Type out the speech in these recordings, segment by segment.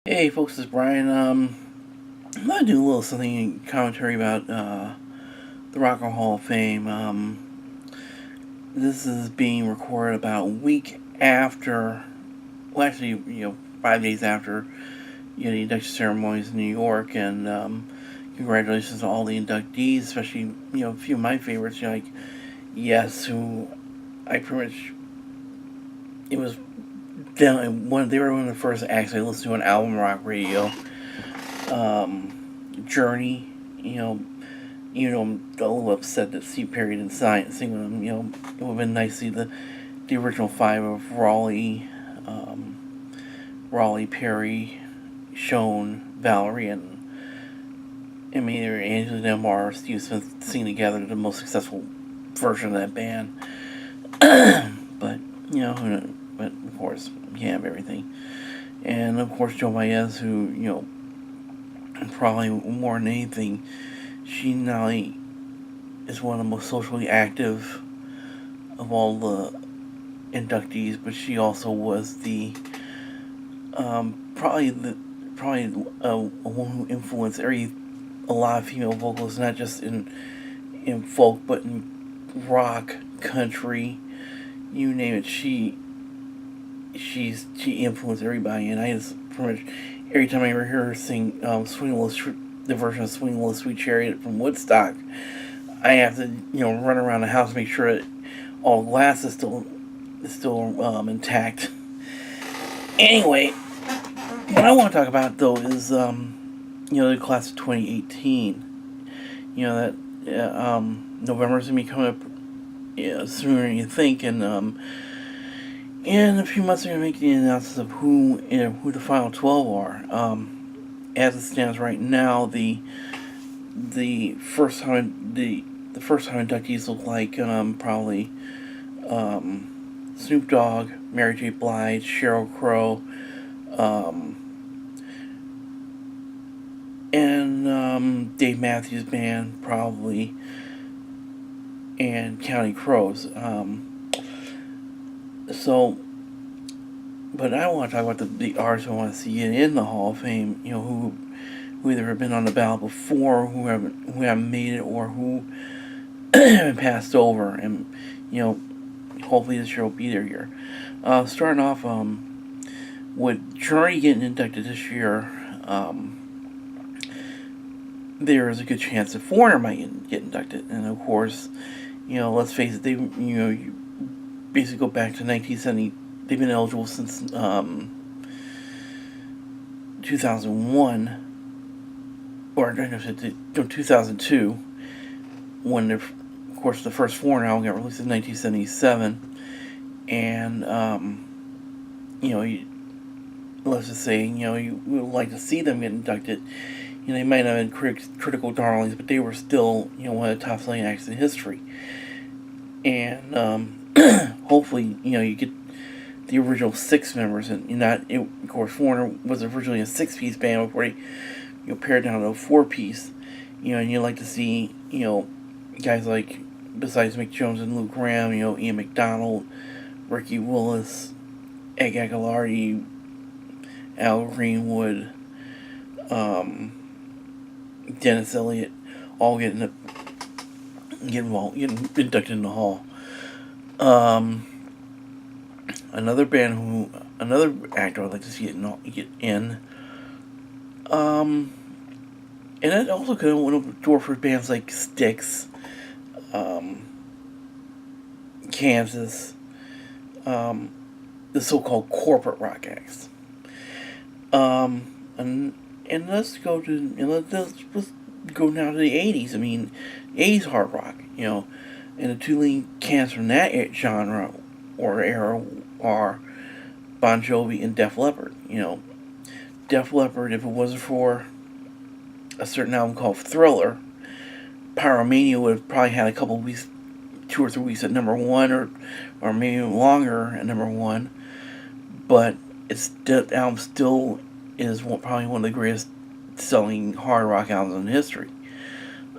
Hey folks, it's Brian. I'm gonna do a little something commentary about the Rock and Roll Hall of Fame. This is being recorded about a week after, well, actually, 5 days after, the induction ceremonies in New York, and congratulations to all the inductees, especially a few of my favorites, like Yes, who I pretty much it was they were one of the first acts I listened to on album rock radio. Journey, I'm a little upset that Steve Perry didn't sing with him. It would have been nice to see the original five of Raleigh, Perry, Shone, Valerie, and either Angela Delmar or Steve Smith sing together the most successful version of that band. But who knows? But of course, you can't have everything. And of course, Joe Baez, who probably more than anything, she not only is one of the most socially active of all the inductees, but she also was the probably a woman who influenced a lot of female vocalists, not just in folk, but in rock, country, you name it. She influenced everybody, and I just pretty much every time I ever hear her sing the version of "Swing Low Sweet Chariot" from Woodstock, I have to run around the house and make sure that all the glass is still intact. Anyway, what I want to talk about though is the class of 2018. That November's gonna be coming up sooner than you think, and in a few months, they're going to make the announcement of who the final 12 are. As it stands right now, the first time inductees look like probably Snoop Dogg, Mary J. Blige, Sheryl Crow, and Dave Matthews Band probably, and Counting Crows. But I want to talk about the artists I want to see in the Hall of Fame. Who either have been on the ballot before, who haven't made it, or who have been passed over, and hopefully this year will be their year. Starting off with Journey getting inducted this year, there is a good chance that Foreigner might get inducted, and of course, let's face it, they you basically go back to 1970. They've been eligible since 2001, or 2002, when of course the first Foreigner album got released in 1977, and let's just say you would like to see them get inducted. They might not have been critical darlings, but they were still one of the top selling acts in history, and hopefully you get the original six members, and of course Foreigner was originally a six-piece band before they pared down to a four-piece. And you like to see guys like, besides Mick Jones and Lou Gramm, Ian McDonald, Ricky Willis, Ed Aguilardi, Al Greenwood, Dennis Elliott, all getting inducted in the Hall. Another actor I'd like to see get in. And that also could open up the door for bands like Styx, Kansas, the so-called corporate rock acts. And let's go now to the 80s. I mean, 80s hard rock, and the two leading cans from that genre or era are Bon Jovi and Def Leppard. Def Leppard, if it wasn't for a certain album called Thriller, Pyromania would have probably had a couple of weeks, 2 or 3 weeks at number one, or maybe longer at number one. But that album still is probably one of the greatest selling hard rock albums in history.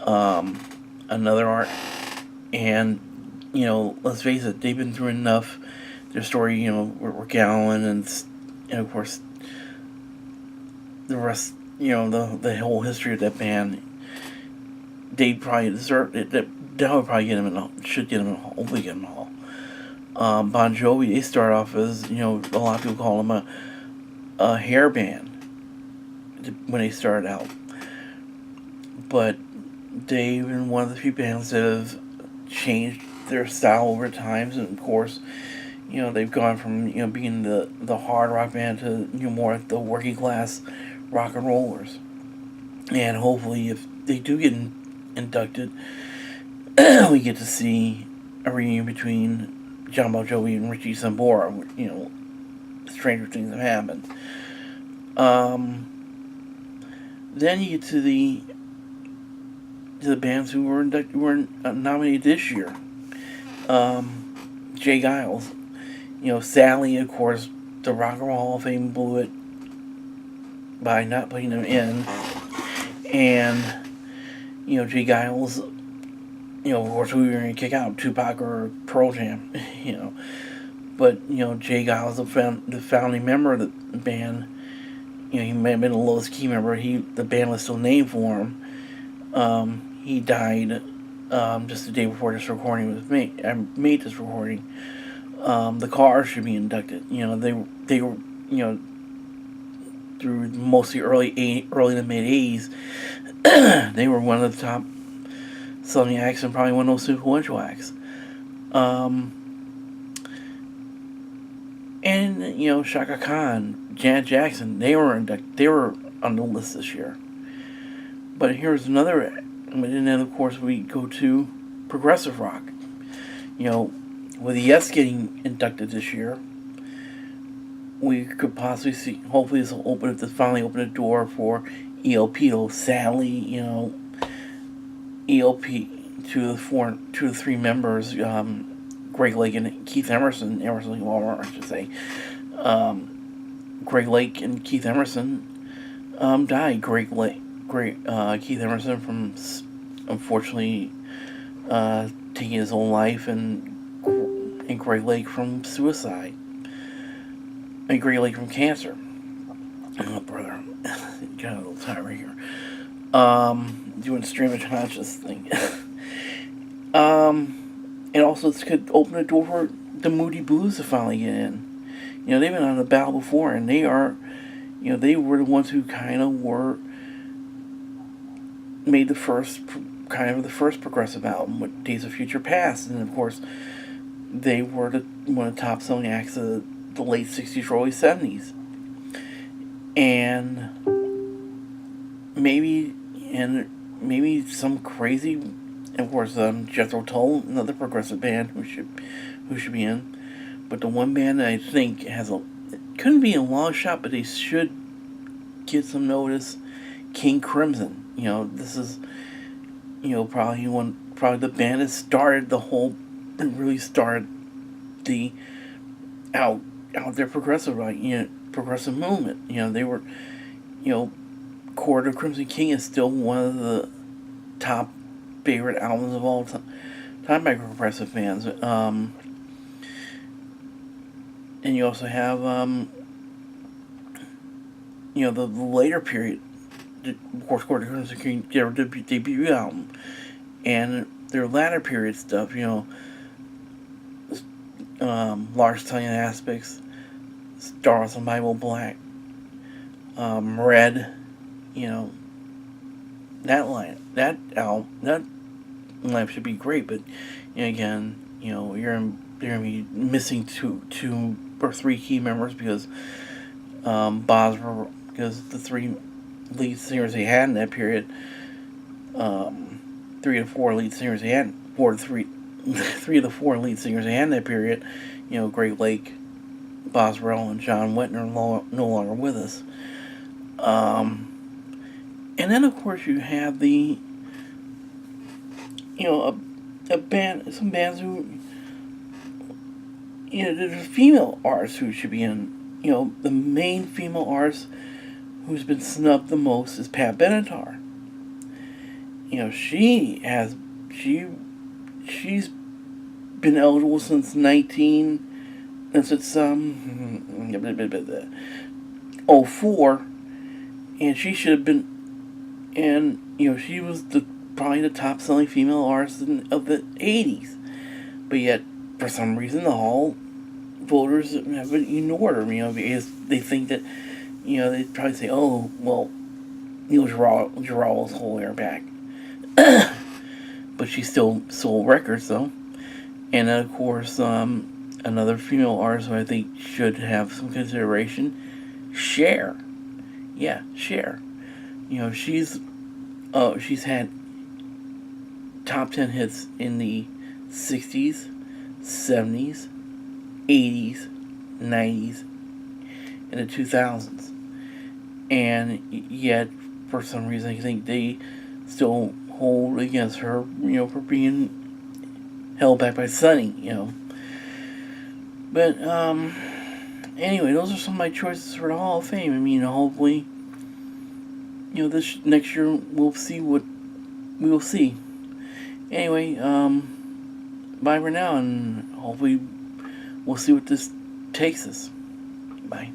Another art, and let's face it, they've been through enough. Their story, we're Gowan and of course the rest, the whole history of that band, they probably deserve it. That would probably get him in. Should get him in. Hopefully get him in the Hall. Bon Jovi, they start off as, a lot of people call them a hair band when they started out, but they've been one of the few bands that have changed their style over times, and of course, they've gone from being the hard rock band to more like the working class rock and rollers. And hopefully, if they do get inducted, we get to see a reunion between John Bon Jovi and Richie Sambora. Stranger things have happened. Then you get to the bands who were nominated this year. Jay Giles, sadly, of course, the Rock and Roll Hall of Fame blew it by not putting him in, and Jay Giles, of course, we were going to kick out Tupac or Pearl Jam, but Jay Giles, the founding member of the band, he may have been the lowest key member. The band was still named for him. He died just the day before this recording was made. I made this recording. The Cars should be inducted. They were through mostly early to mid '80s. They were one of the top selling acts and probably one of those influential acts. And Shaka Khan, Janet Jackson, they were on the list this year. But here's another, and then of course we go to progressive rock. With Yes getting inducted this year, we could possibly see. Hopefully, this will finally open the door for ELP. Though sadly, ELP, two of the three members, Greg Lake and Keith Emerson, I should say. Greg Lake and Keith Emerson died. Keith Emerson from, unfortunately, taking his own life, and Greg Lake from suicide. Greg Lake from cancer. Oh, brother. Got a little tired right here. Doing stream of conscious thing. And also, this could open the door for the Moody Blues to finally get in. They've been on the ballot before, and they are, they were the ones who made the first progressive album with Days of Future Past, and of course, they were one of the top selling acts of the late '60s, early '70s, and maybe some crazy. Of course, Jethro Tull, another progressive band who should be in, but the one band that I think couldn't be a long shot, but they should get some notice. King Crimson. This is probably the band that really started the out there progressive rock, progressive movement. They were, Court of Crimson King is still one of the top favorite albums of all time by progressive fans. And you also have, the later period, of course, Court of Crimson King, their debut album, and their latter period stuff, Large Italian Aspects, Stars on Bible Black, Red, that lineup should be great, but again, you're gonna be missing two or three key members because the three lead singers they had in that period, 3 to 4 lead singers they had, 3 of the 4 lead singers they had in that period, Great Lake, Boswell, and John Wetner are no longer with us. And then of course you have some bands who, there's female artists who should be in. The main female artist who's been snubbed the most is Pat Benatar. She's been eligible since 04, and she should have been, and she was probably the top selling female artist of the 80s, but yet for some reason the Hall voters have ignored her, because they think that, they'd probably say, oh, well, Jarrell was whole hair back. But she still sold records, though. And of course, another female artist who I think should have some consideration, Cher. Yeah, Cher. She's had top 10 hits in the 60s, 70s, 80s, 90s, and the 2000s. And yet, for some reason, I think they still hold against her, for being held back by Sonny, But, anyway, those are some of my choices for the Hall of Fame. Hopefully, this next year we'll see what we will see. Anyway, bye for now, and hopefully we'll see what this takes us. Bye.